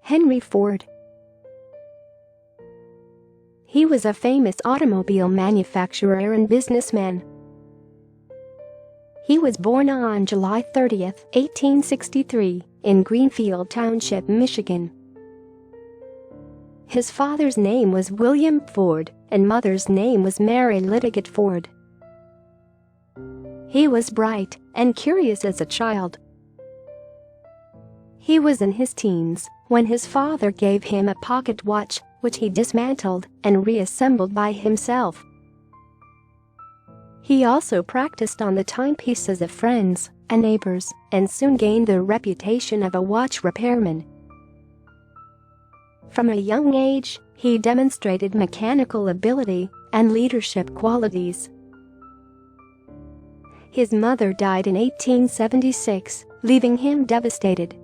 Henry Ford. He was a famous automobile manufacturer and businessman. He was born on July 30, 1863, in Greenfield Township, Michigan. His father's name was William Ford, and mother's name was Mary Litigate Ford. He was bright and curious as a child. He was in his teens when his father gave him a pocket watch, which he dismantled and reassembled by himself. He also practiced on the timepieces of friends and neighbors and soon gained the reputation of a watch repairman. From a young age, he demonstrated mechanical ability and leadership qualities. His mother died in 1876, leaving him devastated.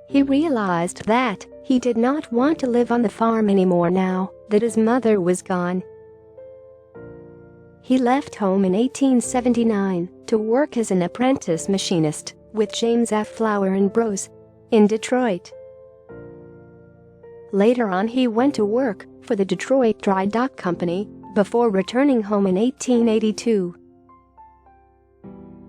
He realized that he did not want to live on the farm anymore now that his mother was gone. He left home in 1879 to work as an apprentice machinist with James F. Flower & Bros. In Detroit. Later on, he went to work for the Detroit Dry Dock Company before returning home in 1882.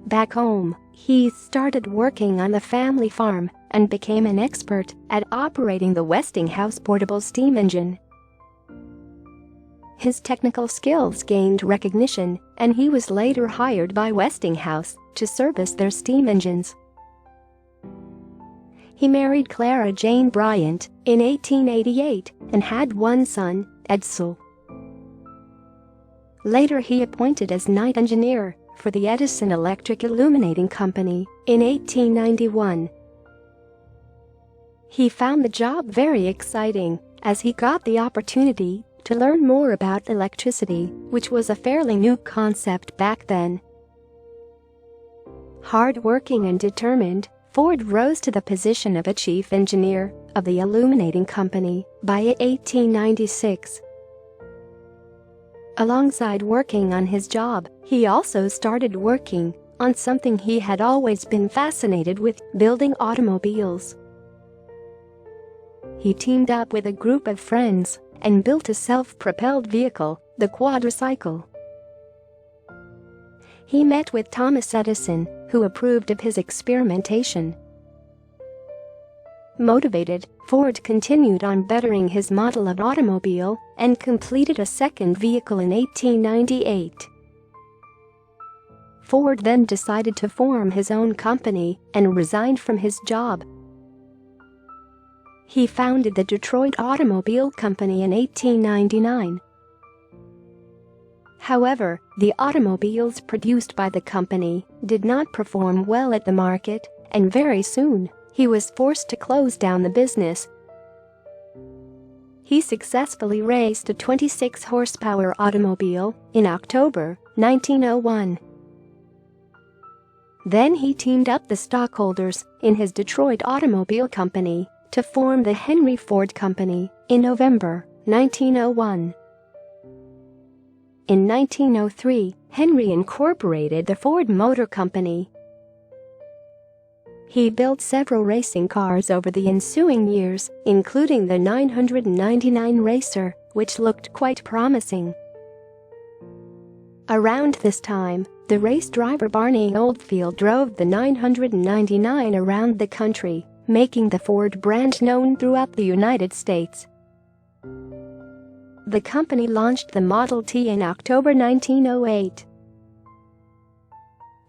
Back home, he started working on the family farm and became an expert at operating the Westinghouse portable steam engine. His technical skills gained recognition, and he was later hired by Westinghouse to service their steam engines. He married Clara Jane Bryant in 1888 and had one son, Edsel. Later, he appointed as night engineer for the Edison Electric Illuminating Company in 1891. He found the job very exciting as he got the opportunity to learn more about electricity, which was a fairly new concept back then. Hard-working and determined, Ford rose to the position of a chief engineer of the illuminating company by 1896. Alongside working on his job, he also started working on something he had always been fascinated with: building automobiles. He teamed up with a group of friends and built a self-propelled vehicle, the quadricycle. He met with Thomas Edison, who approved of his experimentation. Motivated, Ford continued on bettering his model of automobile and completed a second vehicle in 1898. Ford then decided to form his own company and resigned from his job. He founded the Detroit Automobile Company in 1899. However, the automobiles produced by the company did not perform well at the market, and very soon, he was forced to close down the business. He successfully raced a 26-horsepower automobile in October 1901. Then he teamed up the stockholders in his Detroit Automobile Company to form the Henry Ford Company in November 1901. In 1903, Henry incorporated the Ford Motor Company. He built several racing cars over the ensuing years, including the 999 Racer, which looked quite promising. Around this time, the race driver Barney Oldfield drove the 999 around the country, making the Ford brand known throughout the United States. The company launched the Model T in October 1908.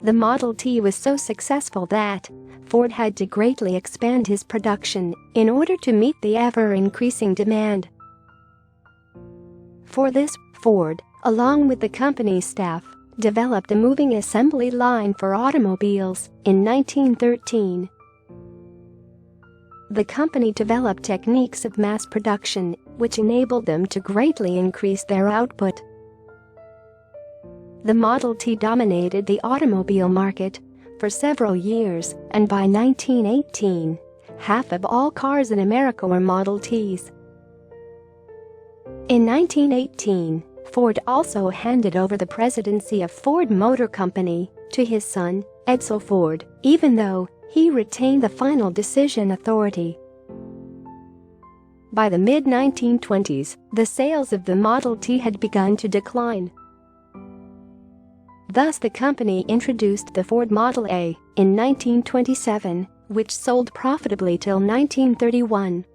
The Model T was so successful that Ford had to greatly expand his production in order to meet the ever-increasing demand. For this, Ford, along with the company's staff, developed a moving assembly line for automobiles in 1913. The company developed techniques of mass production, which enabled them to greatly increase their output. The Model T dominated the automobile market for several years, and by 1918, half of all cars in America were Model Ts. In 1918, Ford also handed over the presidency of Ford Motor Company to his son, Edsel Ford, even though he retained the final decision authority. By the mid-1920s, the sales of the Model T had begun to decline. Thus the company introduced the Ford Model A in 1927, which sold profitably till 1931.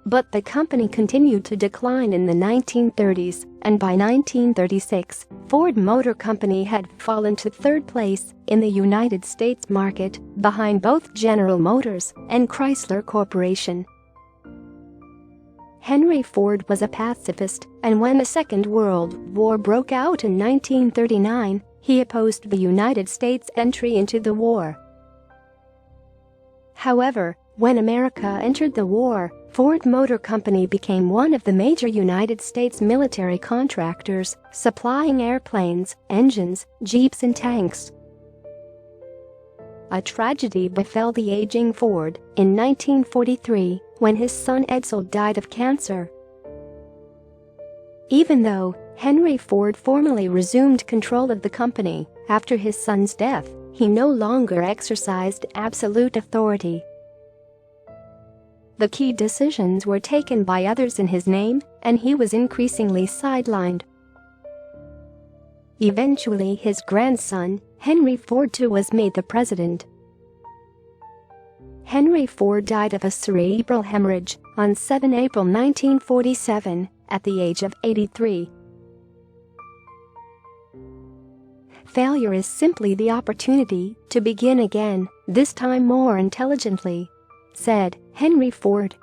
But the company continued to decline in the 1930s, and by 1936, Ford Motor Company had fallen to third place in the United States market, behind both General Motors and Chrysler Corporation. Henry Ford was a pacifist, and when the Second World War broke out in 1939, he opposed the United States' entry into the war. However, when America entered the war, Ford Motor Company became one of the major United States military contractors, supplying airplanes, engines, jeeps and tanks. A tragedy befell the aging Ford in 1943 when his son Edsel died of cancer. Even though Henry Ford formally resumed control of the company after his son's death, he no longer exercised absolute authority. The key decisions were taken by others in his name, and he was increasingly sidelined. Eventually, his grandson, Henry Ford II, was made the president. Henry Ford died of a cerebral hemorrhage on 7 April 1947 at the age of 83. Failure is simply the opportunity to begin again, this time more intelligently, said Henry Ford.